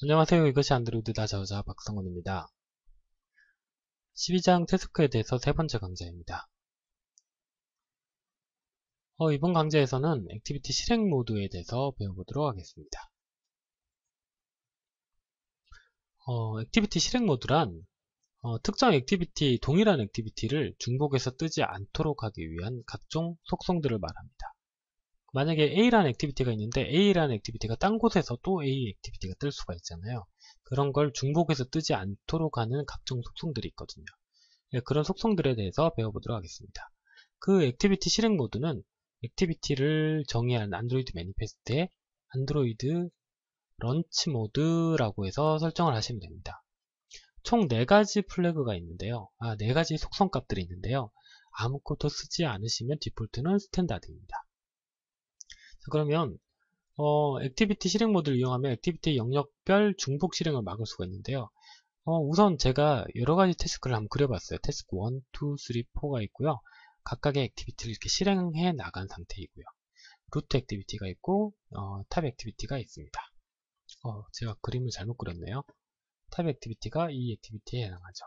안녕하세요. 이것이 안드로이드 다자오자 박성원입니다. 12장 태스크에 대해서 세 번째 강좌입니다. 이번 강좌에서는 액티비티 실행 모드에 대해서 배워보도록 하겠습니다. 액티비티 실행 모드란 특정 액티비티, 동일한 액티비티를 중복해서 뜨지 않도록 하기 위한 각종 속성들을 말합니다. 만약에 A라는 액티비티가 있는데 A라는 액티비티가 딴 곳에서 또 A 액티비티가 뜰 수가 있잖아요. 그런 걸 중복해서 뜨지 않도록 하는 각종 속성들이 있거든요. 그런 속성들에 대해서 배워보도록 하겠습니다. 그 액티비티 실행 모드는 액티비티를 정의한 안드로이드 매니페스트에 안드로이드 런치 모드라고 해서 설정을 하시면 됩니다. 총 4가지 플래그가 있는데요. 4가지 속성 값들이 있는데요. 아무것도 쓰지 않으시면 디폴트는 스탠다드입니다. 자, 그러면 액티비티 실행 모드를 이용하면 액티비티 영역별 중복 실행을 막을 수가 있는데요. 우선 제가 여러가지 태스크를 한번 그려봤어요. 태스크 1, 2, 3, 4가 있고요. 각각의 액티비티를 이렇게 실행해 나간 상태이고요. 루트 액티비티가 있고 탑 액티비티가 있습니다. 제가 그림을 잘못 그렸네요. 탑 액티비티가 이 액티비티에 해당하죠.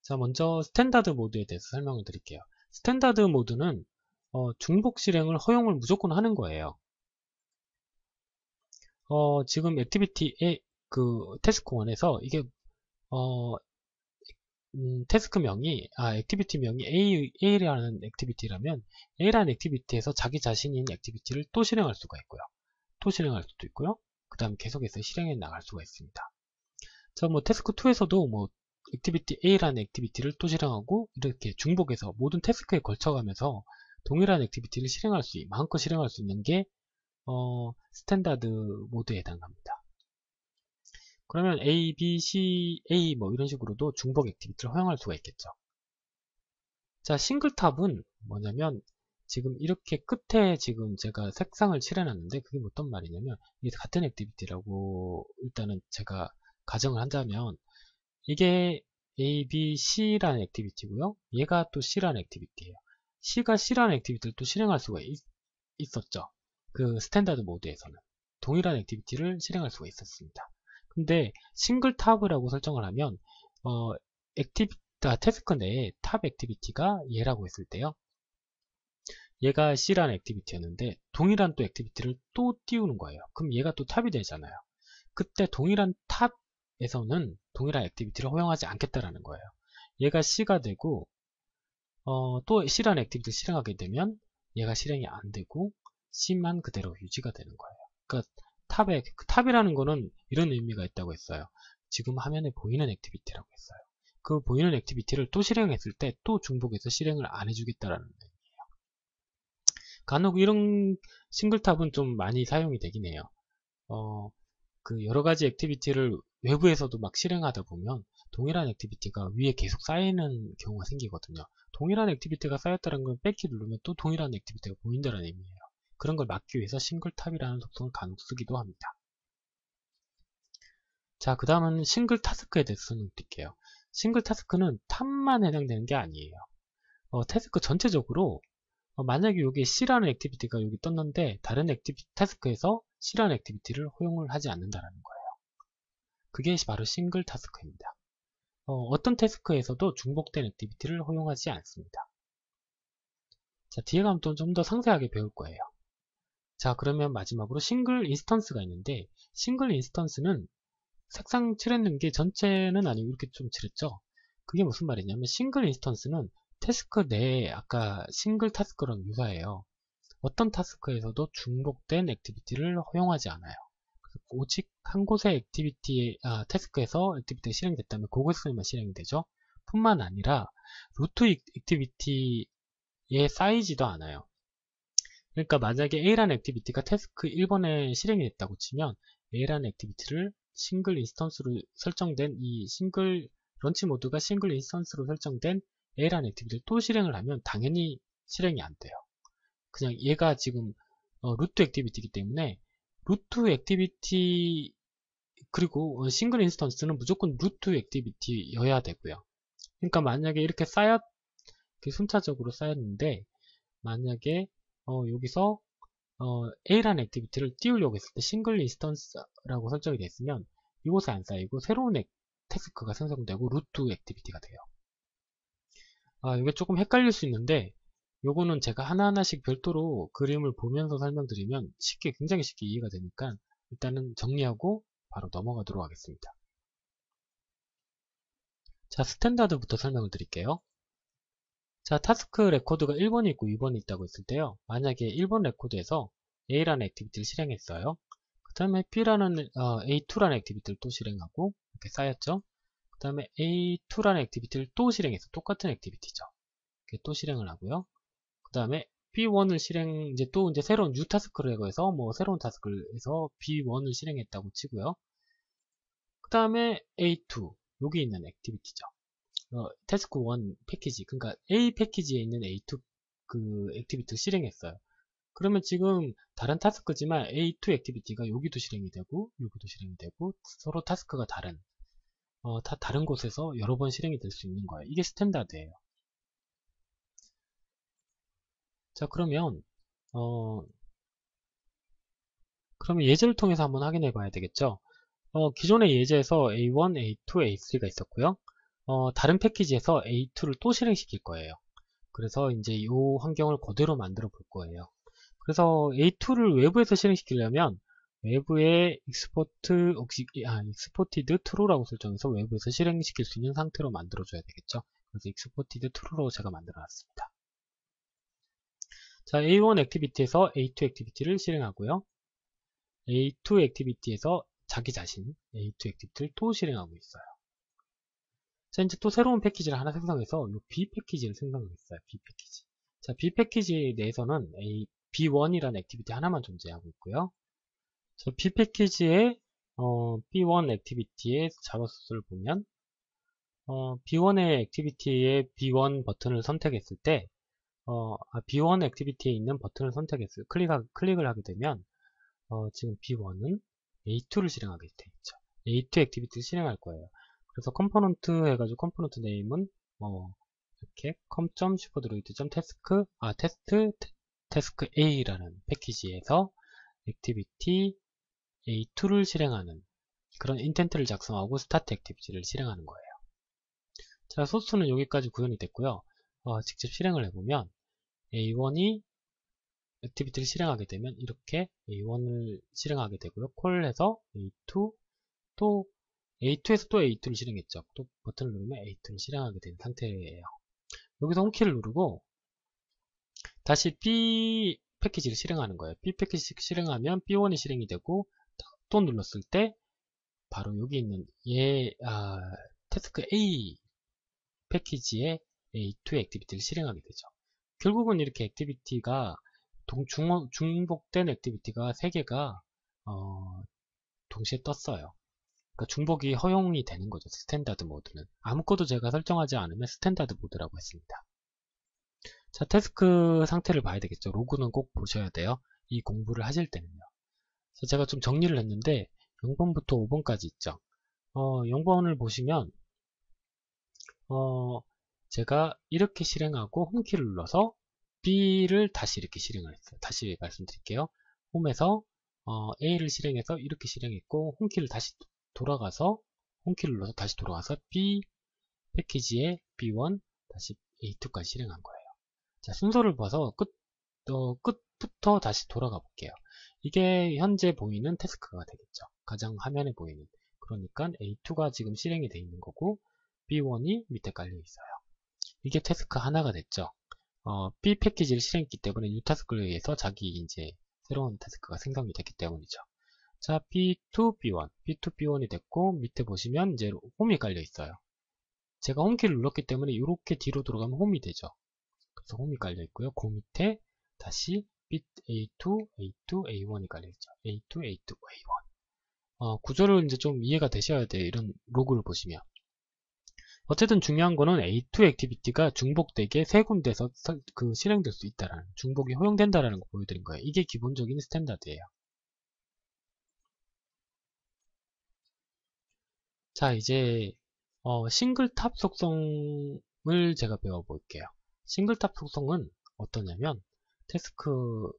자, 먼저 스탠다드 모드에 대해서 설명을 드릴게요. 스탠다드 모드는 중복 실행을 허용을 무조건 하는 거예요. 지금 액티비티의 그 태스크 1에서 이게 태스크명이 액티비티명이 A라는 액티비티라면 A라는 액티비티에서 자기 자신인 액티비티를 또 실행할 수가 있고요. 또 실행할 수도 있고요. 그 다음 계속해서 실행해 나갈 수가 있습니다. 자, 태스크 2에서도 액티비티 A라는 액티비티를 또 실행하고 이렇게 중복해서 모든 태스크에 걸쳐가면서 동일한 액티비티를 마음껏 실행할 수 있는 게 스탠다드 모드에 해당합니다. 그러면 A, B, C, A 이런 식으로도 중복 액티비티를 허용할 수가 있겠죠. 자, 싱글탑은 뭐냐면 지금 이렇게 끝에 지금 제가 색상을 칠해놨는데 그게 어떤 말이냐면 이게 같은 액티비티라고 일단은 제가 가정을 한다면 이게 A, B, C라는 액티비티고요. 얘가 또 C라는 액티비티예요. C가 C라는 액티비티를 또 실행할 수가 있었죠. 그 스탠다드 모드에서는 동일한 액티비티를 실행할 수가 있었습니다. 근데 싱글탑이라고 설정을 하면 태스크 내에 탑 액티비티가 얘라고 했을 때요. 얘가 C라는 액티비티였는데 동일한 또 액티비티를 또 띄우는 거예요. 그럼 얘가 또 탑이 되잖아요. 그때 동일한 탑에서는 동일한 액티비티를 허용하지 않겠다라는 거예요. 얘가 C가 되고 또 C라는 액티비티를 실행하게 되면 얘가 실행이 안 되고 C만 그대로 유지가 되는 거예요. 그러니까 탑이라는 거는 이런 의미가 있다고 했어요. 지금 화면에 보이는 액티비티라고 했어요. 그 보이는 액티비티를 또 실행했을 때 또 중복해서 실행을 안 해주겠다라는 의미예요. 간혹 이런 싱글탑은 좀 많이 사용이 되긴 해요. 그 여러 가지 액티비티를 외부에서도 막 실행하다 보면 동일한 액티비티가 위에 계속 쌓이는 경우가 생기거든요. 동일한 액티비티가 쌓였다는 건 백키 누르면 또 동일한 액티비티가 보인다는 의미예요. 그런 걸 막기 위해서 싱글탑이라는 속성을 간혹 쓰기도 합니다. 자, 그 다음은 싱글 타스크에 대해서 설명드릴게요. 싱글 타스크는 탑만 해당되는 게 아니에요. 태스크 전체적으로 만약에 여기 C라는 액티비티가 여기 떴는데 다른 태스크에서 C라는 액티비티를 허용을 하지 않는다는 거예요. 그게 바로 싱글 타스크입니다. 어떤 태스크에서도 중복된 액티비티를 허용하지 않습니다. 자, 뒤에 가면 또 좀 더 상세하게 배울 거예요. 자, 그러면 마지막으로 싱글 인스턴스가 있는데 싱글 인스턴스는 색상 칠했는 게 전체는 아니고 이렇게 좀 칠했죠. 그게 무슨 말이냐면 싱글 인스턴스는 태스크 내에 아까 싱글 타스크랑 유사해요. 어떤 타스크에서도 중복된 액티비티를 허용하지 않아요. 오직 한 곳의 태스크에서 액티비티가 실행됐다면 그곳에만 실행이 되죠. 뿐만 아니라 루트 액티비티에 쌓이지도 않아요. 그러니까 만약에 A라는 액티비티가 태스크 1번에 실행이 됐다고 치면 A라는 액티비티를 싱글 인스턴스로 설정된 이 싱글 런치 모드가 싱글 인스턴스로 설정된 A라는 액티비티를 또 실행을 하면 당연히 실행이 안 돼요. 그냥 얘가 지금 루트 액티비티이기 때문에 루트 액티비티 그리고 싱글 인스턴스는 무조건 루트 액티비티여야 되고요. 그러니까 만약에 이렇게 순차적으로 쌓였는데 만약에 여기서 A라는 액티비티를 띄우려고 했을 때 싱글 인스턴스라고 설정이 됐으면 이곳에 안 쌓이고 새로운 태스크가 생성되고 루트 액티비티가 돼요. 이게 조금 헷갈릴 수 있는데 요거는 제가 하나하나씩 별도로 그림을 보면서 설명드리면 굉장히 쉽게 이해가 되니까 일단은 정리하고 바로 넘어가도록 하겠습니다. 자, 스탠다드부터 설명을 드릴게요. 자, 타스크 레코드가 1번이 있고 2번이 있다고 했을 때요. 만약에 1번 레코드에서 A라는 액티비티를 실행했어요. 그 다음에 A2라는 액티비티를 또 실행하고 이렇게 쌓였죠. 그 다음에 A2라는 액티비티를 또 실행해서 똑같은 액티비티죠. 이렇게 또 실행을 하고요. 그 다음에 B1을 이제 새로운 뉴 타스크를 해서 새로운 타스크를 해서 B1을 실행했다고 치고요. 그 다음에 A2 여기 있는 액티비티죠. 태스크 1 패키지, 그러니까 A 패키지에 있는 A2 그 액티비티를 실행했어요. 그러면 지금 다른 타스크지만 A2 액티비티가 여기도 실행이 되고 여기도 실행이 되고 서로 타스크가 다 다른 곳에서 여러 번 실행이 될 수 있는 거예요. 이게 스탠다드예요. 자, 그러면 예제를 통해서 한번 확인해 봐야 되겠죠. 기존의 예제에서 A1, A2, A3가 있었고요. 다른 패키지에서 A2를 또 실행시킬 거예요. 그래서 이제 이 환경을 그대로 만들어 볼 거예요. 그래서 A2를 외부에서 실행시키려면 외부에 exported true라고 설정해서 외부에서 실행시킬 수 있는 상태로 만들어 줘야 되겠죠. 그래서 exported true로 제가 만들어 놨습니다. 자, A1 액티비티에서 A2 액티비티를 실행하고요. A2 액티비티에서 자기 자신 A2 액티비티를 또 실행하고 있어요. 자, 이제 또 새로운 패키지를 하나 생성해서 이 B 패키지를 생성했어요. B 패키지. 자, B 패키지 내에서는 B1이라는 액티비티 하나만 존재하고 있고요. 자, B 패키지의 B1 액티비티의 자바소스를 보면 B1의 액티비티의 B1 버튼을 선택했을 때 B1 액티비티에 있는 버튼을 클릭을 하게 되면 지금 B1은 A2를 실행하게 되어 있죠. A2 액티비티를 실행할 거예요. 그래서 컴포넌트 해가지고 컴포넌트 네임은 이렇게 test A라는 패키지에서 액티비티 A2를 실행하는 그런 인텐트를 작성하고 스타트 액티비티를 실행하는 거예요. 자, 소스는 여기까지 구현이 됐고요. 직접 실행을 해보면 A1이 액티비티를 실행하게 되면 이렇게 A1을 실행하게 되고요. 콜해서 A2 또 A2에서 또 A2를 실행했죠. 또 버튼을 누르면 A2를 실행하게 된 상태예요. 여기서 홈키를 누르고 다시 B 패키지를 실행하는 거예요. B 패키지 실행하면 B1이 실행이 되고 또 눌렀을 때 바로 여기 있는 태스크 A 패키지의 A2 액티비티를 실행하게 되죠. 결국은 이렇게 액티비티가 중복된 액티비티가 3개가 동시에 떴어요. 그러니까 중복이 허용이 되는 거죠. 스탠다드 모드는. 아무것도 제가 설정하지 않으면 스탠다드 모드라고 했습니다. 자, 태스크 상태를 봐야 되겠죠. 로그는 꼭 보셔야 돼요. 이 공부를 하실 때는요. 그래서 제가 좀 정리를 했는데 0번부터 5번까지 있죠. 0번을 보시면 제가 이렇게 실행하고 홈키를 눌러서 B를 다시 이렇게 실행을 했어요. 다시 말씀드릴게요. 홈에서 A를 실행해서 이렇게 실행했고 홈키를 다시 돌아가서 홈키를 눌러서 다시 돌아가서 B 패키지의 B1 다시 A2까지 실행한 거예요. 자, 순서를 봐서 끝부터 다시 돌아가 볼게요. 이게 현재 보이는 태스크가 되겠죠. 가장 화면에 보이는. 그러니까 A2가 지금 실행이 되어 있는 거고 B1이 밑에 깔려 있어요. 이게 태스크 하나가 됐죠. B 패키지를 실행했기 때문에 이 타스크에 의해서 자기 이제 새로운 타스크가 생성이 됐기 때문이죠. 자, B2, B1, B2, B1이 됐고 밑에 보시면 이제 홈이 깔려 있어요. 제가 홈키를 눌렀기 때문에 이렇게 뒤로 돌아가면 홈이 되죠. 그래서 홈이 깔려 있고요. 그 밑에 다시 A2, A2, A1이 깔려 있죠. A2, A2, A1. 구조를 이제 좀 이해가 되셔야 돼요. 이런 로그를 보시면. 어쨌든 중요한 거는 A2 액티비티가 중복되게 3군데서 실행될 수 있다라는, 중복이 허용된다라는 거 보여드린 거예요. 이게 기본적인 스탠다드예요. 자, 이제 싱글탑 속성을 제가 배워볼게요. 싱글탑 속성은 어떠냐면 태스크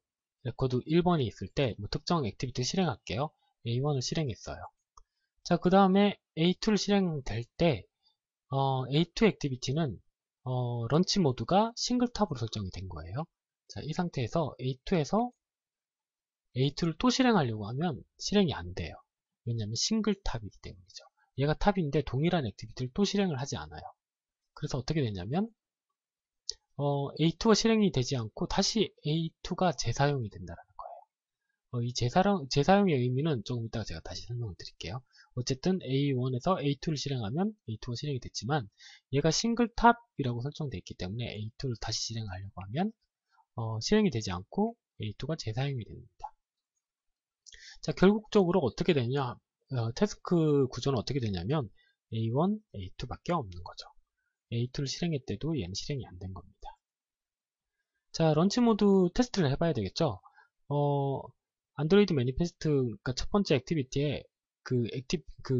레코드 1번이 있을 때 뭐 특정 액티비티를 실행할게요. A1을 실행했어요. 자, 그 다음에 A2를 실행될 때 A2 액티비티는 런치 모드가 싱글 탑으로 설정이 된 거예요. 자, 이 상태에서 A2에서 A2를 또 실행하려고 하면 실행이 안 돼요. 왜냐하면 싱글 탑이기 때문이죠. 얘가 탑인데 동일한 액티비티를 또 실행을 하지 않아요. 그래서 어떻게 되냐면 A2가 실행이 되지 않고 다시 A2가 재사용이 된다는 거예요. 이 재사용의 의미는 조금 이따가 제가 다시 설명을 드릴게요. 어쨌든 A1에서 A2를 실행하면 A2가 실행이 됐지만 얘가 싱글 탑이라고 설정되어 있기 때문에 A2를 다시 실행하려고 하면 실행이 되지 않고 A2가 재사용이 됩니다. 자, 결국적으로 어떻게 되냐, 태스크 구조는 어떻게 되냐면 A1, A2밖에 없는 거죠. A2를 실행했을 때도 얘는 실행이 안 된 겁니다. 자, 런치 모드 테스트를 해봐야 되겠죠. 안드로이드 매니페스트, 그러니까 첫 번째 액티비티에 그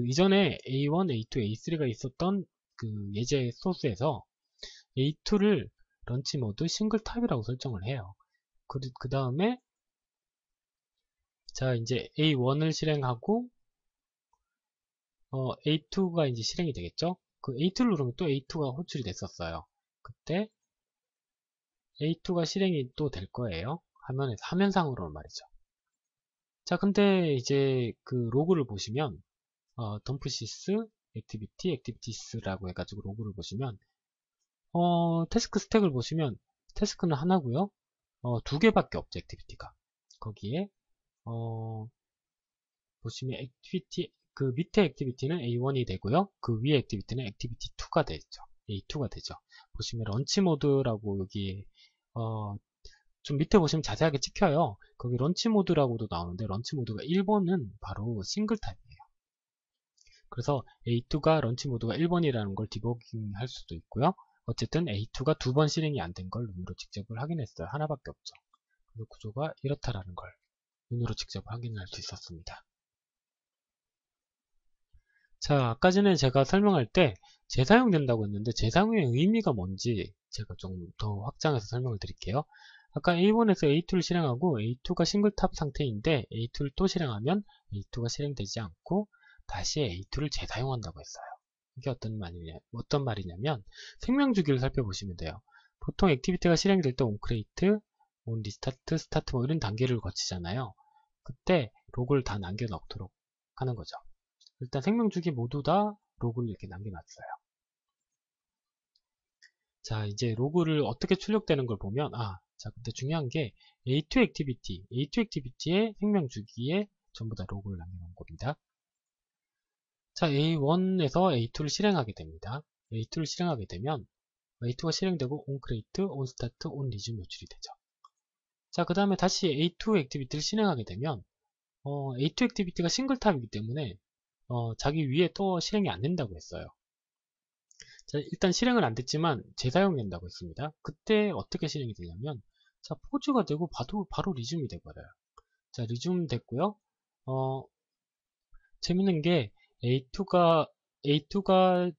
이전에 A1, A2, A3가 있었던 그 예제 소스에서 A2를 런치 모드 싱글 탑이라고 설정을 해요. 그 다음에 자, 이제 A1을 실행하고 A2가 이제 실행이 되겠죠. 그 A2를 누르면 또 A2가 호출이 됐었어요. 그때 A2가 실행이 또 될 거예요. 화면상으로는 말이죠. 자, 근데 이제 그 로그를 보시면 덤프시스 액티비티스라고 해가지고 로그를 보시면 태스크 스택을 보시면 태스크는 하나고요. 두 개밖에 없죠, 액티비티가. 거기에 보시면 액티비티 그 밑에 액티비티는 A1이 되고요. 그 위에 액티비티는 액티비티 2가 되죠. A2가 되죠. 보시면 런치 모드라고 여기 좀 밑에 보시면 자세하게 찍혀요. 거기 런치 모드라고도 나오는데 런치 모드가 1번은 바로 싱글 탑이에요. 그래서 A2가 런치 모드가 1번이라는 걸 디버깅 할 수도 있고요. 어쨌든 A2가 두 번 실행이 안 된 걸 눈으로 직접 확인했어요. 하나밖에 없죠. 그래서 구조가 이렇다라는 걸 눈으로 직접 확인할 수 있었습니다. 자, 아까 전에 제가 설명할 때 재사용된다고 했는데 재사용의 의미가 뭔지 제가 좀 더 확장해서 설명을 드릴게요. 아까 A1에서 A2를 실행하고 A2가 싱글탑 상태인데 A2를 또 실행하면 A2가 실행되지 않고 다시 A2를 재사용한다고 했어요. 이게 어떤 말이냐면 생명주기를 살펴보시면 돼요. 보통 액티비티가 실행될 때 onCreate, onRestart, start 뭐 이런 단계를 거치잖아요. 그때 로그를 다 남겨 놓도록 하는 거죠. 일단 생명주기 모두 다 로그를 이렇게 남겨놨어요. 자, 이제 로그를 어떻게 출력되는 걸 보면, 자, 근데 중요한 게 A2 액티비티의 생명주기에 전부 다 로그를 남겨놓은 겁니다. 자, A1에서 A2를 실행하게 됩니다. A2를 실행하게 되면 A2가 실행되고 onCreate, onStart, onResume 요출이 되죠. 자, 그 다음에 다시 A2 액티비티를 실행하게 되면 A2 액티비티가 싱글탑이기 때문에 자기 위에 또 실행이 안 된다고 했어요. 자, 일단 실행은 안 됐지만 재사용된다고 했습니다. 그때 어떻게 실행이 되냐면 자, 포즈가 되고 바로 리즘이 돼버려요. 자, 리즘 됐고요. 재밌는 게 A2가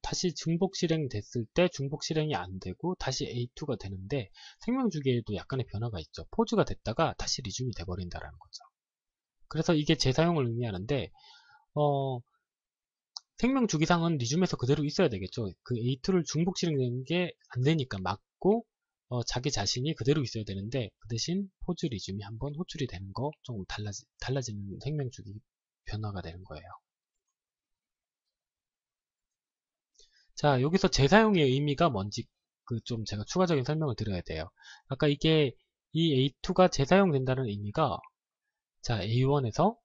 다시 중복 실행 됐을 때 중복 실행이 안 되고 다시 A2가 되는데 생명주기에도 약간의 변화가 있죠. 포즈가 됐다가 다시 리즘이 돼버린다라는 거죠. 그래서 이게 재사용을 의미하는데 생명주기상은 리즘에서 그대로 있어야 되겠죠. 그 A2를 중복 실행되는 게 안 되니까 막고 자기 자신이 그대로 있어야 되는데 그 대신 포즈 리즘이 한번 호출이 되는 거 조금 달라지는 생명주기 변화가 되는 거예요. 자, 여기서 재사용의 의미가 뭔지 좀 제가 추가적인 설명을 드려야 돼요. 아까 이 A2가 재사용된다는 의미가 자, A1에서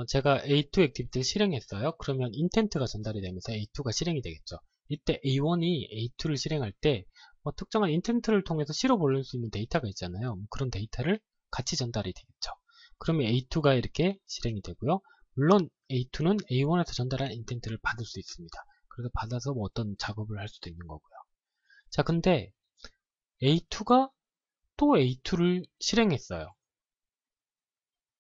제가 A2 액티비티를 실행했어요. 그러면 인텐트가 전달이 되면서 A2가 실행이 되겠죠. 이때 A1이 A2를 실행할 때 특정한 인텐트를 통해서 실어버릴 수 있는 데이터가 있잖아요. 그런 데이터를 같이 전달이 되겠죠. 그러면 A2가 이렇게 실행이 되고요. 물론 A2는 A1에서 전달한 인텐트를 받을 수 있습니다. 그래서 받아서 어떤 작업을 할 수도 있는 거고요. 자, 근데 A2가 또 A2를 실행했어요.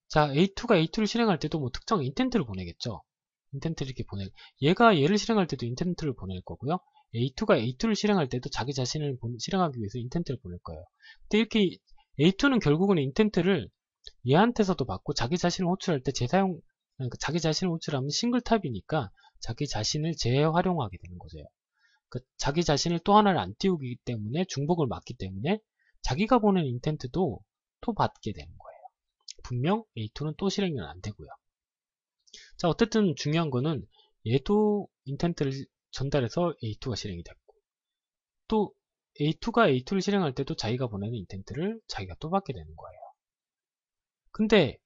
자, A2가 A2를 실행할 때도 특정 인텐트를 보내겠죠. 인텐트를 이렇게 얘가 얘를 실행할 때도 인텐트를 보낼 거고요. A2가 A2를 실행할 때도 자기 자신을 실행하기 위해서 인텐트를 보낼 거예요. 근데 이렇게 A2는 결국은 인텐트를 얘한테서도 받고 자기 자신을 호출할 때 그러니까 자기 자신을 호출하면 싱글탑이니까 자기 자신을 재활용하게 되는 거죠. 그러니까 자기 자신을 또 하나를 안 띄우기 때문에 중복을 막기 때문에 자기가 보낸 인텐트도 또 받게 되는 거예요. 분명 A2는 또 실행은 안 되고요. 자, 어쨌든 중요한 거는 얘도 인텐트를 전달해서 A2가 실행이 됐고, 또 A2가 A2를 실행할 때도 자기가 보내는 인텐트를 자기가 또 받게 되는 거예요. 근데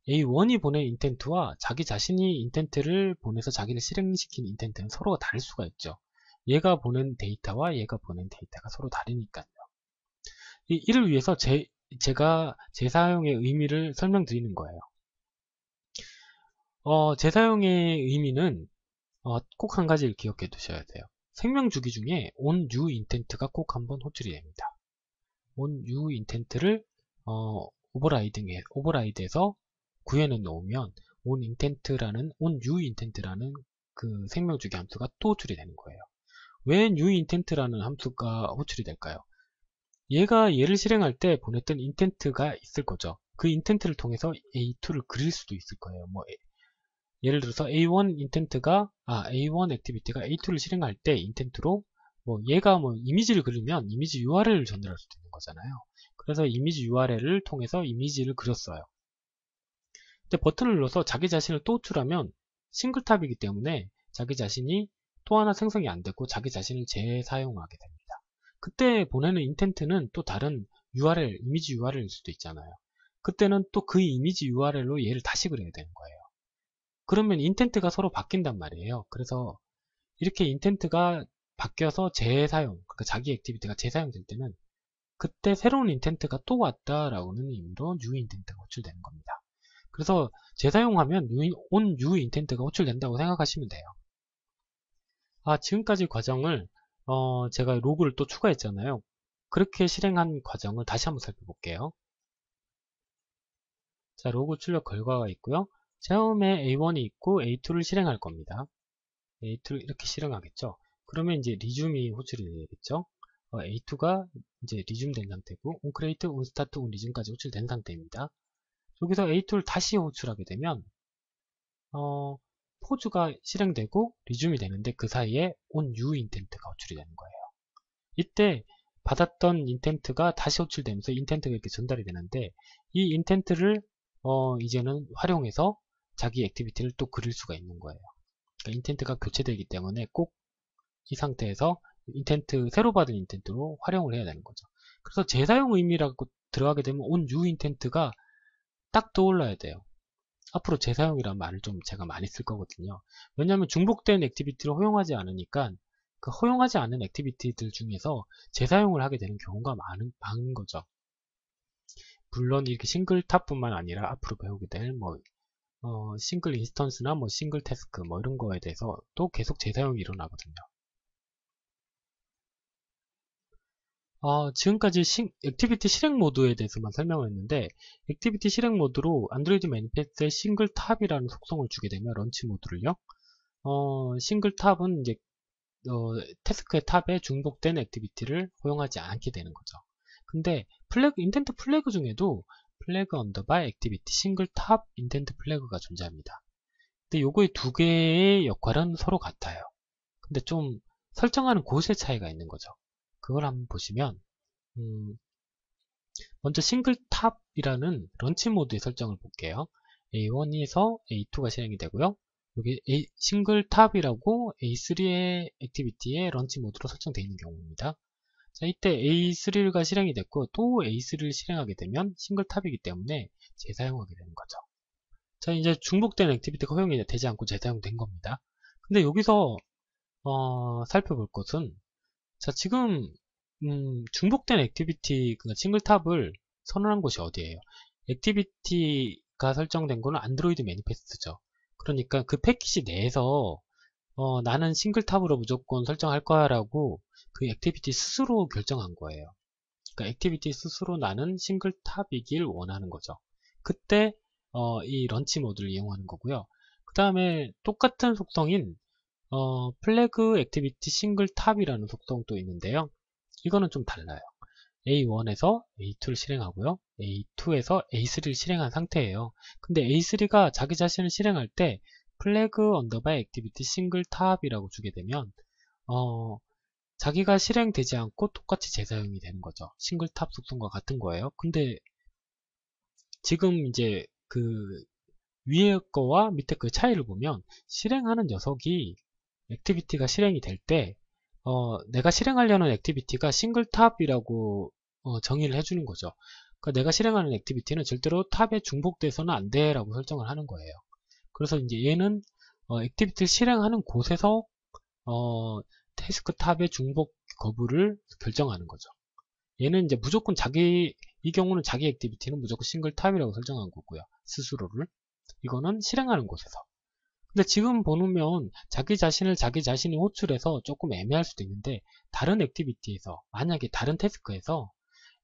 A1이 보낸 인텐트와 자기 자신이 인텐트를 보내서 자기를 실행시킨 인텐트는 서로가 다를 수가 있죠. 얘가 보낸 데이터와 얘가 보낸 데이터가 서로 다르니까요. 이를 위해서 제가 재사용의 의미를 설명드리는 거예요. 재사용의 의미는 꼭 한 가지를 기억해 두셔야 돼요. 생명주기 중에 onNewIntent가 꼭 한번 호출이 됩니다. onNewIntent를 오버라이드에서 구현해 놓으면 onNewIntent라는 그 생명주기 함수가 또 호출이 되는 거예요. 왜 newIntent라는 함수가 호출이 될까요? 얘가 얘를 실행할 때 보냈던 인텐트가 있을 거죠. 그 인텐트를 통해서 A2를 그릴 수도 있을 거예요. 예를 들어서 A1 액티비티가 A2를 실행할 때 인텐트로 얘가 이미지를 그리면 이미지 URL을 전달할 수도 있는 거잖아요. 그래서 이미지 URL을 통해서 이미지를 그렸어요. 근데 버튼을 눌러서 자기 자신을 또 호출하면 싱글탑이기 때문에 자기 자신이 또 하나 생성이 안 되고 자기 자신을 재사용하게 됩니다. 그때 보내는 인텐트는 또 다른 이미지 URL일 수도 있잖아요. 그때는 또 그 이미지 URL로 얘를 다시 그려야 되는 거예요. 그러면 인텐트가 서로 바뀐단 말이에요. 그래서 이렇게 인텐트가 바뀌어서 그러니까 자기 액티비티가 재사용될 때는 그때 새로운 인텐트가 또 왔다라는 의미로 new intent가 호출되는 겁니다. 그래서 재사용하면 on new intent가 호출된다고 생각하시면 돼요. 지금까지 과정을 제가 로그를 또 추가했잖아요. 그렇게 실행한 과정을 다시 한번 살펴볼게요. 자, 로그 출력 결과가 있고요. 처음에 A1이 있고 A2를 실행할 겁니다. A2를 이렇게 실행하겠죠. 그러면 이제 리줌이 호출이 되겠죠. A2가 이제 리줌 된 상태고 onCreate, onStart, onResume까지 호출된 상태입니다. 여기서 A2를 다시 호출하게 되면 포즈가 실행되고 리줌이 되는데 그 사이에 onNewIntent가 호출이 되는 거예요. 이때 받았던 인텐트가 다시 호출되면서 인텐트가 이렇게 전달이 되는데 이 인텐트를 이제는 활용해서 자기 액티비티를 또 그릴 수가 있는 거예요. 그러니까 인텐트가 교체되기 때문에 꼭 이 상태에서 새로 받은 인텐트로 활용을 해야 되는 거죠. 그래서 재사용 의미라고 들어가게 되면 onNewIntent가 딱 떠올라야 돼요. 앞으로 재사용이라는 말을 좀 제가 많이 쓸 거거든요. 왜냐하면 중복된 액티비티를 허용하지 않으니까 그 허용하지 않은 액티비티들 중에서 재사용을 하게 되는 경우가 많은 거죠. 물론 이렇게 싱글 탑뿐만 아니라 앞으로 배우게 될 싱글 인스턴스나 싱글 태스크 이런 거에 대해서 또 계속 재사용이 일어나거든요. 지금까지 액티비티 실행 모드에 대해서만 설명을 했는데 액티비티 실행 모드로 안드로이드 매니페스트에 싱글 탑이라는 속성을 주게 되면 런치 모드를요. 싱글 탑은 이제 태스크의 탑에 중복된 액티비티를 허용하지 않게 되는 거죠. 근데 인텐트 플래그 중에도 플래그 언더바 액티비티 싱글 탑 인텐트 플래그가 존재합니다. 근데 요거의 두 개의 역할은 서로 같아요. 근데 좀 설정하는 곳의 차이가 있는 거죠. 그걸 한번 보시면 먼저 싱글 탑이라는 런치 모드의 설정을 볼게요. A1에서 A2가 실행이 되고요. 여기 싱글 탑이라고 A3의 액티비티의 런치 모드로 설정되어 있는 경우입니다. 자, 이때 A3가 실행이 됐고 또 A3를 실행하게 되면 싱글 탑이기 때문에 재사용하게 되는 거죠. 자, 이제 중복된 액티비티가 허용이 되지 않고 재사용된 겁니다. 근데 여기서 살펴볼 것은 자, 지금 중복된 액티비티, 그러니까 싱글탑을 선언한 곳이 어디예요? 액티비티가 설정된 거는 안드로이드 매니페스트죠. 그러니까 그 패키지 내에서 나는 싱글탑으로 무조건 설정할 거야 라고 그 액티비티 스스로 결정한 거예요. 그러니까 액티비티 스스로 나는 싱글탑이길 원하는 거죠. 그때 이 런치 모드를 이용하는 거고요. 그 다음에 똑같은 속성인 플래그 액티비티 싱글 탑이라는 속성도 있는데요. 이거는 좀 달라요. A1에서 A2를 실행하고요. A2에서 A3를 실행한 상태예요. 근데 A3가 자기 자신을 실행할 때 플래그 언더바 액티비티 싱글 탑이라고 주게 되면 자기가 실행되지 않고 똑같이 재사용이 되는 거죠. 싱글 탑 속성과 같은 거예요. 근데 지금 이제 그 위에 거와 밑에 그 차이를 보면 실행하는 녀석이 액티비티가 실행이 될 때 내가 실행하려는 액티비티가 싱글탑이라고 정의를 해주는 거죠. 그러니까 내가 실행하는 액티비티는 절대로 탑에 중복돼서는 안 돼 라고 설정을 하는 거예요. 그래서 이제 얘는 액티비티를 실행하는 곳에서 태스크 탑의 중복 거부를 결정하는 거죠. 얘는 이제 무조건 이 경우는 자기 액티비티는 무조건 싱글탑이라고 설정한 거고요. 스스로를. 이거는 실행하는 곳에서. 근데 지금 보면 자기 자신이 호출해서 조금 애매할 수도 있는데 다른 액티비티에서 만약에 다른 태스크에서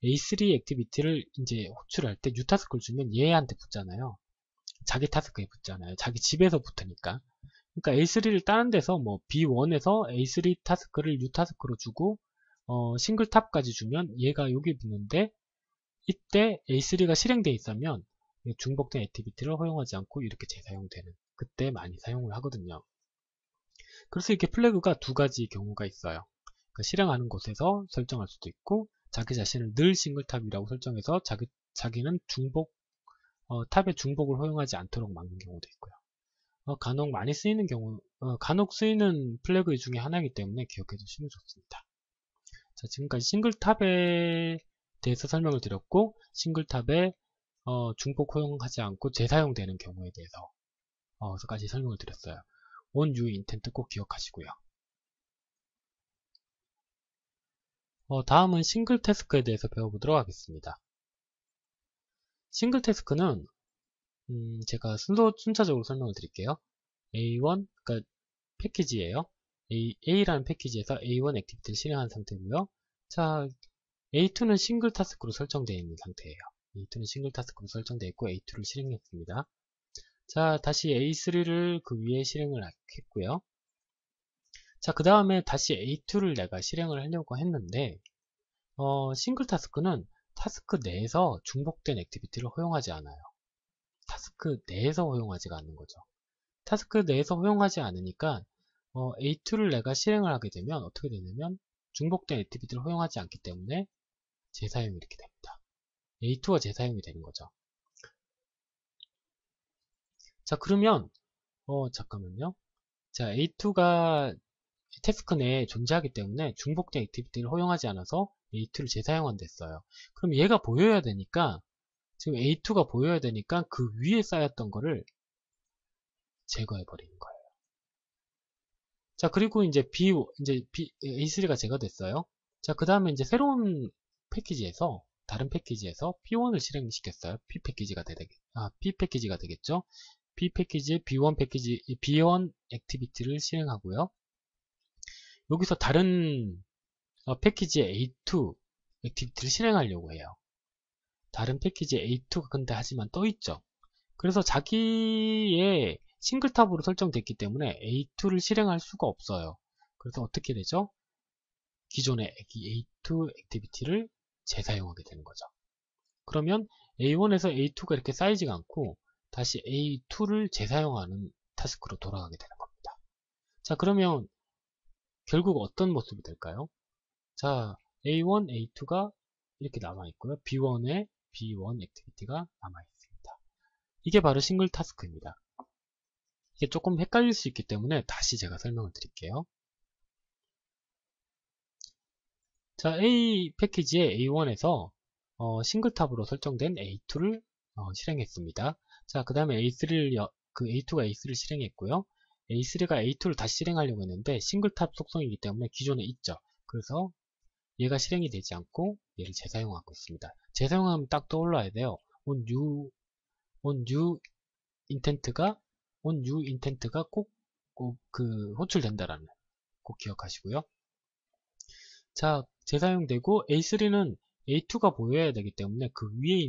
A3 액티비티를 이제 호출할 때 U타스크를 주면 얘한테 붙잖아요. 자기 타스크에 붙잖아요. 자기 집에서 붙으니까. 그러니까 A3를 다른 데서 뭐 B1에서 A3 타스크를 U타스크로 주고 싱글탑까지 주면 얘가 여기 붙는데 이때 A3가 실행되어 있으면 중복된 액티비티를 허용하지 않고 이렇게 재사용되는 그때 많이 사용을 하거든요. 그래서 이렇게 플래그가 두 가지 경우가 있어요. 그러니까 실행하는 곳에서 설정할 수도 있고 자기 자신을 늘 싱글탑이라고 설정해서 자기는 탑의 중복을 허용하지 않도록 막는 경우도 있고요. 간혹 많이 쓰이는 경우, 간혹 쓰이는 플래그 중에 하나이기 때문에 기억해 두시면 좋습니다. 자, 지금까지 싱글탑에 대해서 설명을 드렸고 싱글탑에 중복 허용하지 않고 재사용되는 경우에 대해서까지 설명을 드렸어요. on u intent 꼭 기억하시고요. 다음은 싱글 태스크에 대해서 배워보도록 하겠습니다. 싱글 태스크는 제가 순차적으로 설명을 드릴게요. A1, 그러니까 패키지예요. A라는 패키지에서 A1 액티비티를 실행한 상태고요. 자, A2는 싱글 타스크로 설정되어 있는 상태예요. A2는 싱글 타스크로 설정되어 있고 A2를 실행했습니다. 자, 다시 A3를 그 위에 실행을 했고요. 자, 그 다음에 다시 A2를 내가 실행을 하려고 했는데 싱글 타스크는 타스크 내에서 중복된 액티비티를 허용하지 않아요. 타스크 내에서 허용하지가 않는 거죠. 타스크 내에서 허용하지 않으니까 A2를 내가 실행을 하게 되면 어떻게 되냐면 중복된 액티비티를 허용하지 않기 때문에 재사용이 이렇게 됩니다. A2가 재사용이 되는 거죠. 자, 그러면 잠깐만요. 자, A2가 태스크 내에 존재하기 때문에 중복된 액티비티를 허용하지 않아서 A2를 재사용한다 했어요. 그럼 얘가 보여야 되니까 지금 A2가 보여야 되니까 그 위에 쌓였던 거를 제거해 버리는 거예요. 자, 그리고 이제 A3가 제거됐어요. 자, 그 다음에 이제 새로운 패키지에서 다른 패키지에서 P1을 실행시켰어요. P 패키지가 되겠죠. P 패키지에 B1 액티비티를 실행하고요. 여기서 다른 패키지의 A2 액티비티를 실행하려고 해요. 다른 패키지의 A2가 근데 하지만 떠있죠. 그래서 자기의 싱글탑으로 설정됐기 때문에 A2를 실행할 수가 없어요. 그래서 어떻게 되죠? 기존의 A2 액티비티를 재사용하게 되는 거죠. 그러면 A1에서 A2가 이렇게 쌓이지가 않고 다시 A2를 재사용하는 타스크로 돌아가게 되는 겁니다. 자, 그러면 결국 어떤 모습이 될까요? 자, A1, A2가 이렇게 남아있고요. B1에 B1 액티비티가 남아있습니다. 이게 바로 싱글 타스크입니다. 이게 조금 헷갈릴 수 있기 때문에 다시 제가 설명을 드릴게요. 자, A 패키지의 A1에서 싱글탑으로 설정된 A2를 실행했습니다. 자, 그 다음에 A2가 A3를 실행했고요. A3가 A2를 다시 실행하려고 했는데 싱글탑 속성이기 때문에 기존에 있죠. 그래서 얘가 실행이 되지 않고 얘를 재사용하고 있습니다. 재사용하면 딱 떠올라야 돼요. on new intent가 꼭 호출된다라는 꼭 기억하시고요. 자, 재사용되고 A3는 A2가 보여야 되기 때문에 그 위에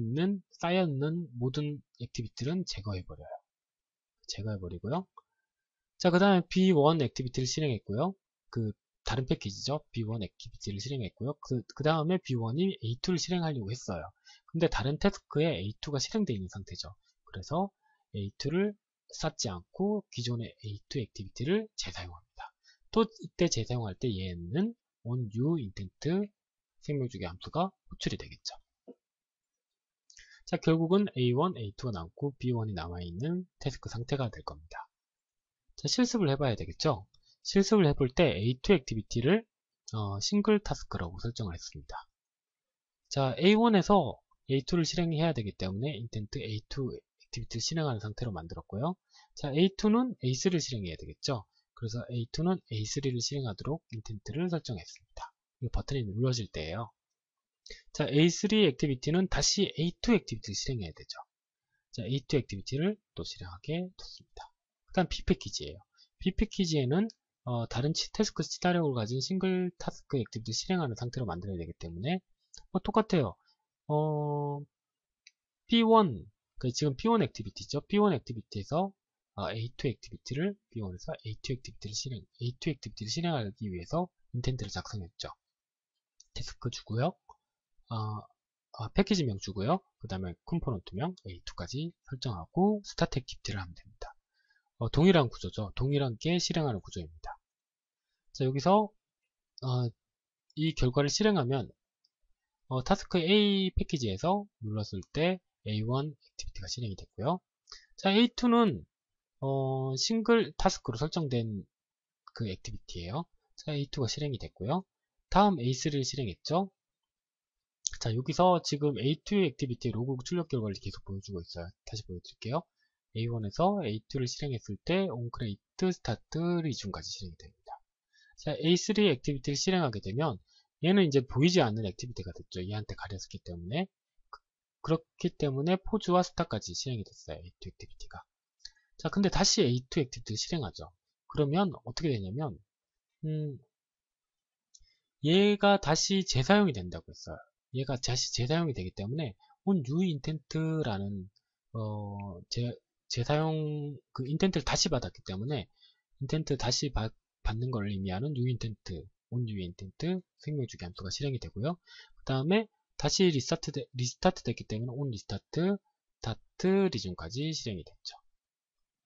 쌓여있는 모든 액티비티는 제거해버려요. 제거해버리고요. 자, 그 다음에 B1 액티비티를 실행했고요. 그 다른 패키지죠. B1 액티비티를 실행했고요. 그 다음에 B1이 A2를 실행하려고 했어요. 근데 다른 태스크에 A2가 실행되어 있는 상태죠. 그래서 A2를 쌓지 않고 기존의 A2 액티비티를 재사용합니다. 또 이때 재사용할 때 얘는 onUintent 생명주기 함수가 호출이 되겠죠. 자, 결국은 A1, A2가 남고 B1이 남아있는 태스크 상태가 될 겁니다. 자, 실습을 해봐야 되겠죠. 실습을 해볼 때 A2 액티비티를 싱글 타스크라고 설정을 했습니다. 자, A1에서 A2를 실행해야 되기 때문에 인텐트 A2 액티비티를 실행하는 상태로 만들었고요. 자, A2는 A3를 실행해야 되겠죠. 그래서 A2는 A3를 실행하도록 인텐트를 설정했습니다. 이 버튼이 눌러질 때예요. 자, A3 액티비티는 다시 A2 액티비티를 실행해야 되죠. 자, A2 액티비티를 또 실행하게 됐습니다. 그 다음 B 패키지예요. B 패키지에는 다른 태스크 시나리오를 가진 싱글 타스크 액티비티를 실행하는 상태로 만들어야 되기 때문에 똑같아요. B1, 지금 P1 액티비티죠. P1 액티비티에서 A2 액티비티를 B1에서 A2 액티비티를 실행하기 위해서 인텐트를 작성했죠. 태스크 주고요. 패키지명 주고요. 그 다음에 컴포넌트명 A2까지 설정하고 스타트 액티비티를 하면 됩니다. 동일한 구조죠. 동일한 게 실행하는 구조입니다. 자, 여기서 이 결과를 실행하면 타스크 A 패키지에서 눌렀을 때 A1 액티비티가 실행이 됐고요. 자, A2는 싱글 타스크로 설정된 그 액티비티예요. 자, A2가 실행이 됐고요. 다음 A3를 실행했죠. 자, 여기서 지금 A2 액티비티 로그 출력 결과를 계속 보여주고 있어요. 다시 보여드릴게요. A1에서 A2를 실행했을 때 onCreate, start, resume까지 실행이 됩니다. 자, A3 액티비티를 실행하게 되면 얘는 이제 보이지 않는 액티비티가 됐죠. 얘한테 가렸기 때문에. 그렇기 때문에 포즈와 스타까지 실행이 됐어요. A2 액티비티가. 자, 근데 다시 A2 액티비티를 실행하죠. 그러면 어떻게 되냐면 얘가 다시 재사용이 된다고 했어요. 얘가 다시 재사용이 되기 때문에 onUintent라는 재사용 그 인텐트를 다시 받았기 때문에 인텐트 다시 받는 걸 의미하는 uintent, onUintent 생명주기 함수가 실행이 되고요. 그 다음에 다시 리스타트 됐기 때문에 onRestart, start, resume까지 실행이 됐죠.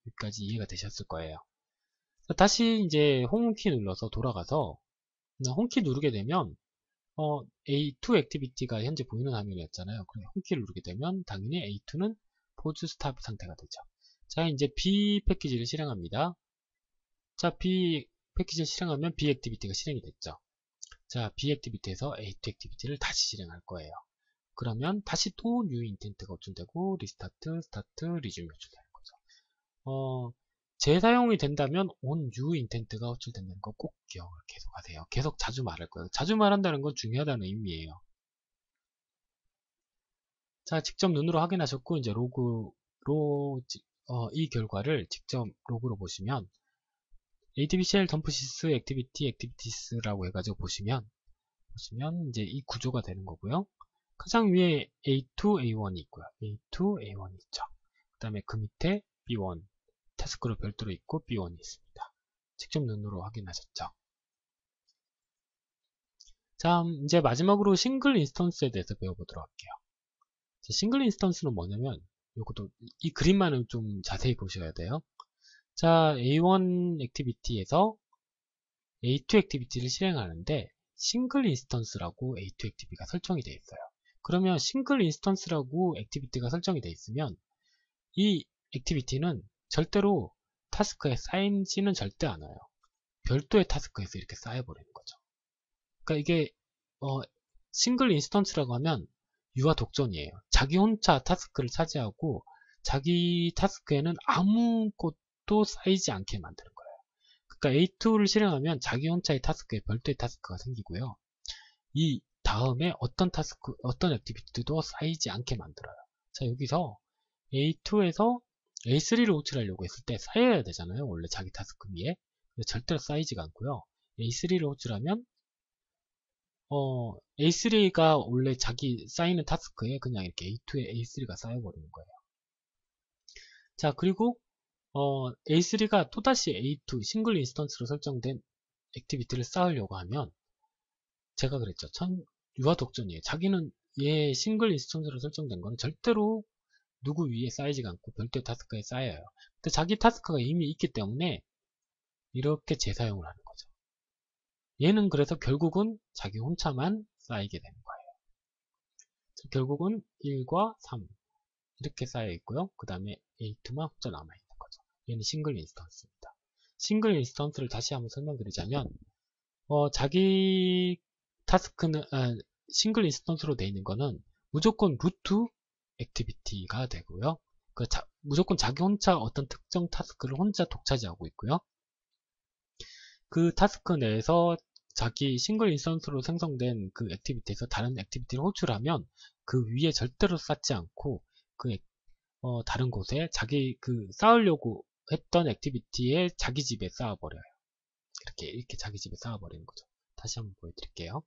여기까지 이해가 되셨을 거예요. 다시 이제 홈키 눌러서 돌아가서 홈키 누르게 되면 A2 액티비티가 현재 보이는 화면이었잖아요. 그럼 홈키를 누르게 되면 당연히 A2는 포즈 스탑 상태가 되죠. 자, 이제 B 패키지를 실행합니다. 자, B 패키지를 실행하면 B 액티비티가 실행이 됐죠. 자, B 액티비티에서 A2 액티비티를 다시 실행할 거예요. 그러면 다시 또 new intent가 호출되고 리스타트, 스타트, 리즘이 호출되는 거죠. 재사용이 된다면 on new intent가 호출된다는 거 꼭 기억을 계속 하세요. 계속 자주 말할 거예요. 자주 말한다는 건 중요하다는 의미예요. 자, 직접 눈으로 확인하셨고 이제 이 결과를 직접 로그로 보시면 adbcl 덤프시스 액티비티스라고 해가지고 보시면 이제 이 구조가 되는 거고요. 가장 위에 A2, A1이 있고요. A2, A1이 있죠. 그 다음에 그 밑에 B1 태스크로 별도로 있고 B1이 있습니다. 직접 눈으로 확인하셨죠. 자, 이제 마지막으로 싱글 인스턴스에 대해서 배워보도록 할게요. 자, 싱글 인스턴스는 뭐냐면 요것도 이 그림만은 좀 자세히 보셔야 돼요. 자, A1 액티비티에서 A2 액티비티를 실행하는데 싱글 인스턴스라고 A2 액티비티가 설정이 되어 있어요. 그러면 싱글 인스턴스라고 액티비티가 설정이 되어 있으면 이 액티비티는 절대로 타스크에 쌓이지는 절대 않아요. 별도의 타스크에서 이렇게 쌓여버리는 거죠. 그러니까 이게 싱글 인스턴스라고 하면 유아 독존이에요. 자기 혼자 타스크를 차지하고 자기 타스크에는 아무것도 쌓이지 않게 만드는 거예요. 그러니까 A2를 실행하면 자기 혼자의 타스크에 별도의 타스크가 생기고요. 이 다음에 어떤 액티비티도 쌓이지 않게 만들어요. 자, 여기서 A2에서 A3를 호출하려고 했을 때 쌓여야 되잖아요. 원래 자기 타스크 위에. 근데 절대로 쌓이지가 않고요. A3를 호출하면 A3가 원래 자기 쌓이는 타스크에 그냥 이렇게 A2에 A3가 쌓여버리는 거예요. 자, 그리고 A3가 또다시 A2 싱글 인스턴스로 설정된 액티비티를 쌓으려고 하면 제가 그랬죠. 유아 독전이에요. 자기는 얘 싱글 인스턴스로 설정된 거는 절대로 누구 위에 쌓이지가 않고 별도의 타스크에 쌓여요. 근데 자기 타스크가 이미 있기 때문에 이렇게 재사용을 하는 거죠. 얘는 그래서 결국은 자기 혼자만 쌓이게 되는 거예요. 결국은 1과 3 이렇게 쌓여 있고요. 그 다음에 A2만 혼자 남아 있는 거죠. 얘는 싱글 인스턴스입니다. 싱글 인스턴스를 다시 한번 설명드리자면 자기 타스크는 싱글 인스턴스로 되어 있는 거는 무조건 루트 액티비티가 되고요. 무조건 자기 혼자 어떤 특정 타스크를 혼자 독차지하고 있고요. 그 타스크 내에서 자기 싱글 인스턴스로 생성된 그 액티비티에서 다른 액티비티를 호출하면 그 위에 절대로 쌓지 않고 다른 곳에 자기 쌓으려고 했던 액티비티에 자기 집에 쌓아버려요. 이렇게 자기 집에 쌓아버리는 거죠. 다시 한번 보여드릴게요.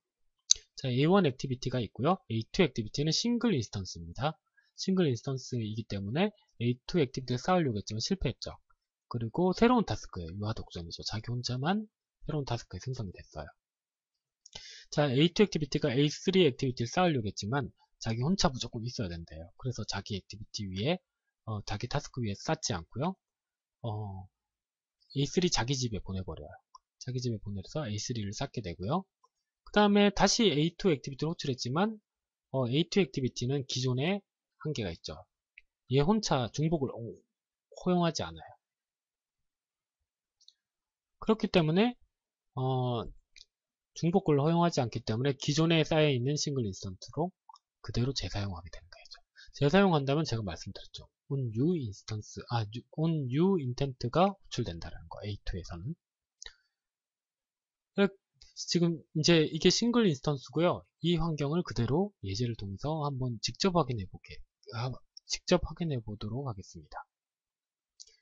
자, A1 액티비티가 있고요. A2 액티비티는 싱글 인스턴스입니다. 싱글 인스턴스이기 때문에 A2 액티비티를 쌓으려고 했지만 실패했죠. 그리고 새로운 타스크예요. 유아 독점이죠. 자기 혼자만 새로운 타스크에 생성이 됐어요. 자, A2 액티비티가 A3 액티비티를 쌓으려고 했지만 자기 혼자 무조건 있어야 된대요. 그래서 자기 액티비티 위에 자기 타스크 위에 쌓지 않고요. A3 자기 집에 보내버려요. 자기 집에 보내서 A3를 쌓게 되고요. 그 다음에 다시 A2 액티비티를 호출했지만 A2 액티비티는 기존에 한계가 있죠. 얘 혼자 중복을 허용하지 않아요. 그렇기 때문에 중복을 허용하지 않기 때문에 기존에 쌓여있는 싱글 인스턴트로 그대로 재사용하게 되는 거죠. 재사용한다면 제가 말씀드렸죠. onNew 인스턴스, onNew 인텐트가 호출된다는 거, A2에서는. 지금 이제 이게 싱글 인스턴스고요. 이 환경을 그대로 예제를 통해서 한번 직접 확인해 보도록 하겠습니다.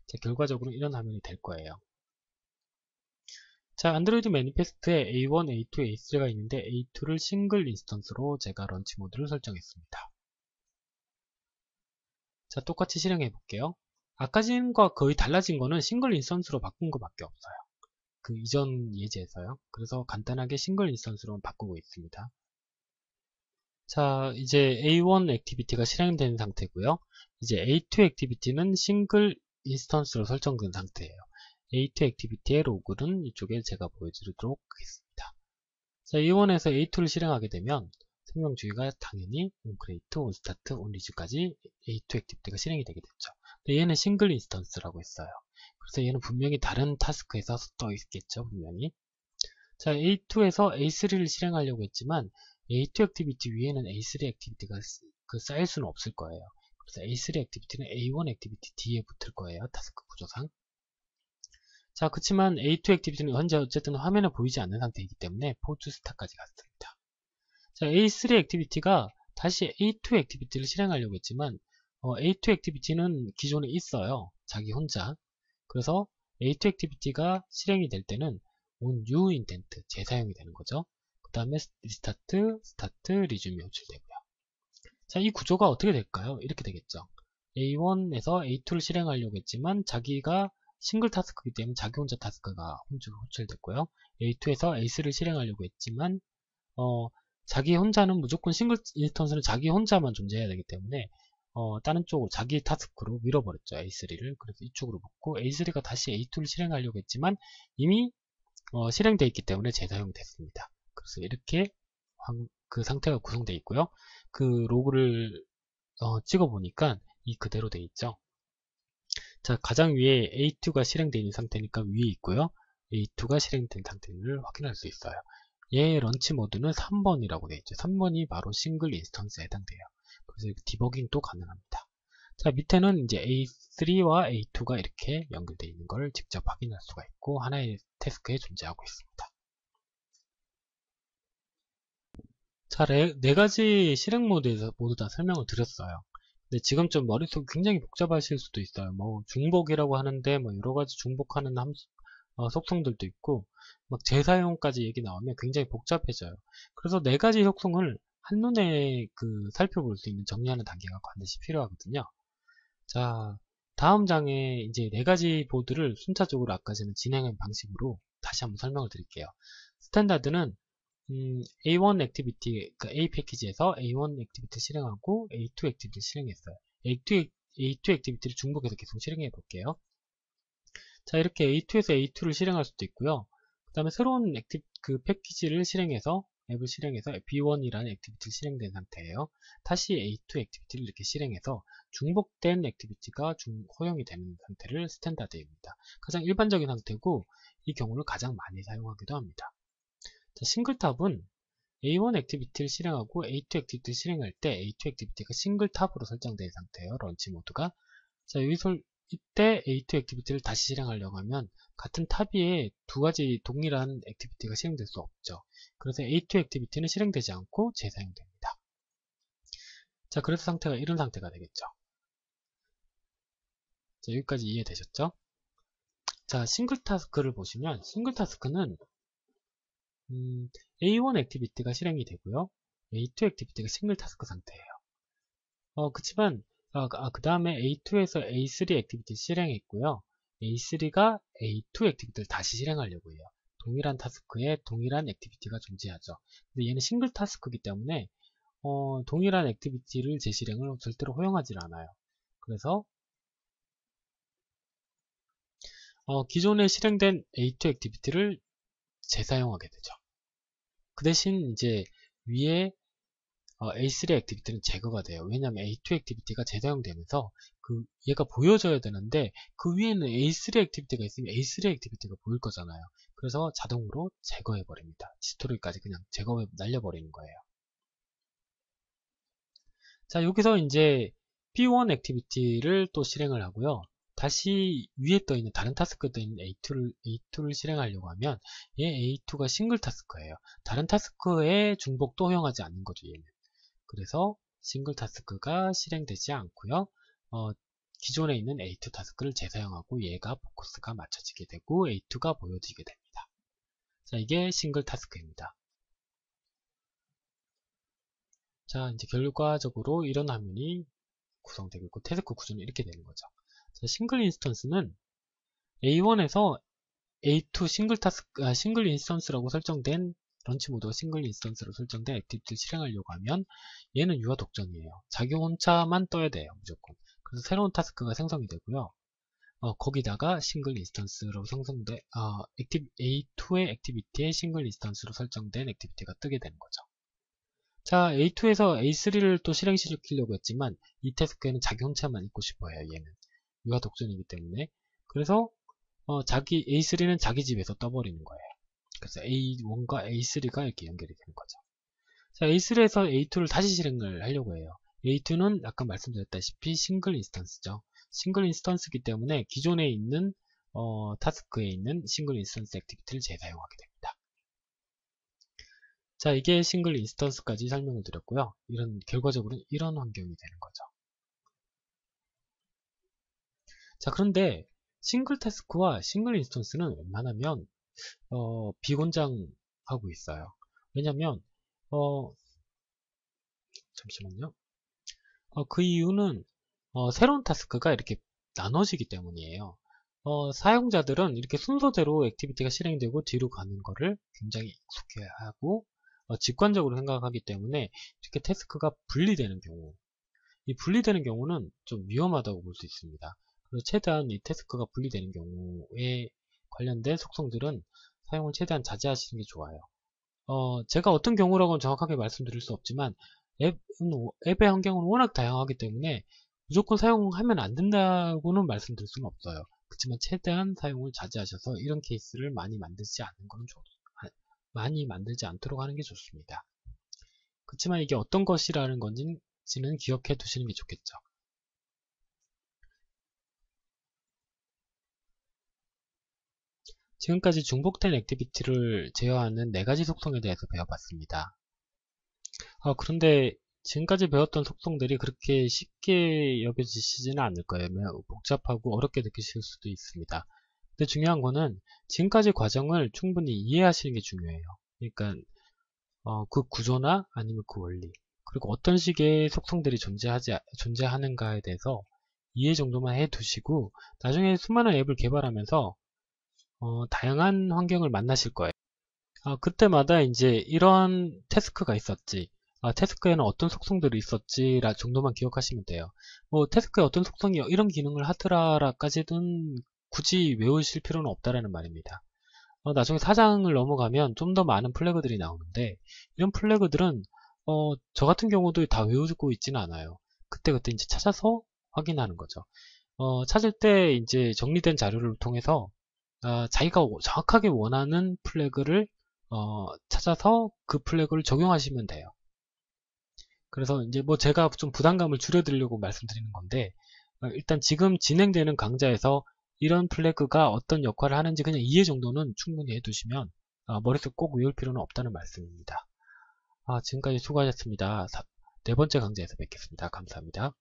자, 결과적으로 이런 화면이 될 거예요. 자, 안드로이드 매니페스트에 A1, A2, A3가 있는데 A2를 싱글 인스턴스로 제가 런치 모드를 설정했습니다. 자, 똑같이 실행해 볼게요. 아까 전과 거의 달라진 거는 싱글 인스턴스로 바꾼 것밖에 없어요. 그 이전 예제에서요. 그래서 간단하게 싱글 인스턴스로 바꾸고 있습니다. 자, 이제 A1 액티비티가 실행된 상태고요. 이제 A2 액티비티는 싱글 인스턴스로 설정된 상태예요. A2 액티비티의 로그는 이쪽에 제가 보여드리도록 하겠습니다. 자, A1에서 A2를 실행하게 되면 생명주의가 당연히 onCreate, onStart, onResue까지 A2 액티비티가 실행이 되게 됐죠. 근데 얘는 싱글 인스턴스라고 했어요. 그래서 얘는 분명히 다른 타스크에서 떠 있겠죠, 분명히. 자, A2에서 A3를 실행하려고 했지만 A2 액티비티 위에는 A3 액티비티가 쌓일 수는 없을 거예요. 그래서 A3 액티비티는 A1 액티비티 뒤에 붙을 거예요, 타스크 구조상. 자, 그렇지만 A2 액티비티는 현재 어쨌든 화면에 보이지 않는 상태이기 때문에 포즈 스타까지 갔습니다. 자, A3 액티비티가 다시 A2 액티비티를 실행하려고 했지만 A2 액티비티는 기존에 있어요. 자기 혼자. 그래서 A2 액티비티가 실행이 될 때는 onNew 인텐트 재사용이 되는 거죠. 그 다음에 리스타트, 스타트, 리즘이 호출되고요. 자, 이 구조가 어떻게 될까요? 이렇게 되겠죠. A1에서 A2를 실행하려고 했지만 자기가 싱글 타스크이기 때문에 자기 혼자 타스크가 호출됐고요. A2에서 A3를 실행하려고 했지만 자기 혼자는 무조건 싱글 인스턴스는 자기 혼자만 존재해야 되기 때문에 다른 쪽으로 자기 타스크로 밀어버렸죠. A3를. 그래서 이쪽으로 붙고 A3가 다시 A2를 실행하려고 했지만 이미 실행되어 있기 때문에 재사용이 됐습니다. 그래서 이렇게 그 상태가 구성되어 있고요. 그 로그를 찍어 보니까 이 그대로 되어 있죠. 자, 가장 위에 A2가 실행되어 있는 상태니까 위에 있고요. A2가 실행된 상태를 확인할 수 있어요. 얘의 런치 모드는 3번이라고 되어 있죠. 3번이 바로 싱글 인스턴스에 해당돼요. 그래서 디버깅도 가능합니다. 자, 밑에는 이제 A3와 A2가 이렇게 연결되어 있는 걸 직접 확인할 수가 있고 하나의 태스크에 존재하고 있습니다. 자, 네 가지 실행 모드에서 모두 다 설명을 드렸어요. 근데 지금 좀 머릿속이 굉장히 복잡하실 수도 있어요. 뭐 중복이라고 하는데 뭐 여러 가지 중복하는 속성들도 있고 막 재사용까지 얘기 나오면 굉장히 복잡해져요. 그래서 네 가지 속성을 한눈에 살펴볼 수 있는 정리하는 단계가 반드시 필요하거든요. 자, 다음 장에 이제 4가지 보드를 순차적으로 아까 전에 진행한 방식으로 다시 한번 설명을 드릴게요. 스탠다드는 A1 액티비티, 그러니까 A 패키지에서 A1 액티비티 실행하고 A2 액티비티 실행했어요. A2 액티비티를 중복해서 계속 실행해 볼게요. 자, 이렇게 A2에서 A2를 실행할 수도 있고요. 그 다음에 새로운 그 패키지를 실행해서 앱을 실행해서 B1이라는 액티비티를 실행된 상태예요. 다시 A2 액티비티를 이렇게 실행해서 중복된 액티비티가 허용이 되는 상태를 스탠다드입니다. 가장 일반적인 상태고 이 경우를 가장 많이 사용하기도 합니다. 자, 싱글탑은 A1 액티비티를 실행하고 A2 액티비티를 실행할 때 A2 액티비티가 싱글탑으로 설정된 상태예요. 런치 모드가. 자, 이때 A2 액티비티를 다시 실행하려고 하면 같은 탑 위에 2가지 동일한 액티비티가 실행될 수 없죠. 그래서 A2 액티비티는 실행되지 않고 재사용됩니다. 자, 그래서 상태가 이런 상태가 되겠죠. 자, 여기까지 이해되셨죠? 자, 싱글 타스크를 보시면 싱글 타스크는 A1 액티비티가 실행이 되고요. A2 액티비티가 싱글 타스크 상태예요. 그치만 그 다음에 A2에서 A3 액티비티 실행했고요. A3가 A2 액티비티를 다시 실행하려고 해요. 동일한 타스크에 동일한 액티비티가 존재하죠. 근데 얘는 싱글 타스크이기 때문에 동일한 액티비티를 재실행을 절대로 허용하지 않아요. 그래서 기존에 실행된 A2 액티비티를 재사용하게 되죠. 그 대신 이제 위에 A3 액티비티는 제거가 돼요. 왜냐하면 A2 액티비티가 재사용되면서 얘가 보여져야 되는데 그 위에는 A3 액티비티가 있으면 A3 액티비티가 보일 거잖아요. 그래서 자동으로 제거해 버립니다. 히스토리까지 그냥 제거해 날려버리는 거예요. 자, 여기서 이제 B1 액티비티를 또 실행을 하고요. 다시 위에 떠있는 다른 타스크에 떠있는 A2를 실행하려고 하면 얘 A2가 싱글 타스크예요. 다른 타스크에 중복도 허용하지 않는 거죠, 얘는. 그래서 싱글 타스크가 실행되지 않고요. 기존에 있는 A2 타스크를 재사용하고 얘가 포커스가 맞춰지게 되고 A2가 보여지게 됩니다. 자, 이게 싱글 타스크입니다. 자, 이제 결과적으로 이런 화면이 구성되고 있고 태스크 구조는 이렇게 되는 거죠. 자, 싱글 인스턴스는 A1에서 A2 싱글 인스턴스라고 설정된 런치 모드가 싱글 인스턴스로 설정된 액티비티를 실행하려고 하면 얘는 유아 독점이에요. 자기 혼자만 떠야 돼요. 무조건. 그래서 새로운 타스크가 생성이 되고요. 거기다가 싱글 인스턴스로 생성된 A2의 액티비티에 싱글 인스턴스로 설정된 액티비티가 뜨게 되는 거죠. 자, A2에서 A3를 또 실행시키려고 했지만 이 태스크에는 자기 혼자만 있고 싶어요. 얘는 유아 독점이기 때문에. 그래서 A3는 자기 집에서 떠버리는 거예요. 그래서 A1과 A3가 이렇게 연결이 되는 거죠. 자, A3에서 A2를 다시 실행을 하려고 해요. A2는 아까 말씀드렸다시피 싱글 인스턴스죠. 싱글 인스턴스이기 때문에 기존에 있는 타스크에 있는 싱글 인스턴스 액티비티를 재사용하게 됩니다. 자, 이게 싱글 인스턴스까지 설명을 드렸고요. 결과적으로는 이런 환경이 되는 거죠. 자, 그런데 싱글 타스크와 싱글 인스턴스는 웬만하면 비곤장하고 있어요. 왜냐면 잠시만요. 그 이유는 새로운 타스크가 이렇게 나눠지기 때문이에요. 사용자들은 이렇게 순서대로 액티비티가 실행되고 뒤로 가는 거를 굉장히 익숙해하고 직관적으로 생각하기 때문에 이렇게 태스크가 분리되는 경우, 이 분리되는 경우는 좀 위험하다고 볼 수 있습니다. 그래서 최대한 이 태스크가 분리되는 경우에 관련된 속성들은 사용을 최대한 자제하시는 게 좋아요. 제가 어떤 경우라고는 정확하게 말씀드릴 수 없지만 앱의 환경은 워낙 다양하기 때문에 무조건 사용하면 안 된다고는 말씀드릴 수는 없어요. 그렇지만 최대한 사용을 자제하셔서 이런 케이스를 많이 만들지 않도록 하는 게 좋습니다. 그렇지만 이게 어떤 것이라는 건지는 기억해 두시는 게 좋겠죠. 지금까지 중복된 액티비티를 제어하는 4가지 속성에 대해서 배워봤습니다. 그런데 지금까지 배웠던 속성들이 그렇게 쉽게 여겨지시지는 않을 거예요. 복잡하고 어렵게 느끼실 수도 있습니다. 근데 중요한 거는 지금까지 과정을 충분히 이해하시는 게 중요해요. 그러니까 그 구조나 아니면 그 원리, 그리고 어떤 식의 속성들이 존재하는가에 대해서 이해 정도만 해 두시고 나중에 수많은 앱을 개발하면서 다양한 환경을 만나실 거예요. 그때마다 이제 이런 태스크가 있었지. 태스크에는 어떤 속성들이 있었지 라 정도만 기억하시면 돼요. 뭐 태스크에 어떤 속성이 이런 기능을 하더라까지는 굳이 외우실 필요는 없다라는 말입니다. 나중에 4장을 넘어가면 좀 더 많은 플래그들이 나오는데 이런 플래그들은 저 같은 경우도 다 외우고 있지는 않아요. 그때그때 이제 찾아서 확인하는 거죠. 찾을 때 이제 정리된 자료를 통해서 자기가 정확하게 원하는 플래그를 찾아서 그 플래그를 적용하시면 돼요. 그래서 이제 뭐 제가 좀 부담감을 줄여드리려고 말씀드리는 건데 일단 지금 진행되는 강좌에서 이런 플래그가 어떤 역할을 하는지 그냥 이해 정도는 충분히 해두시면 머릿속에 꼭 외울 필요는 없다는 말씀입니다. 지금까지 수고하셨습니다. 네 번째 강좌에서 뵙겠습니다. 감사합니다.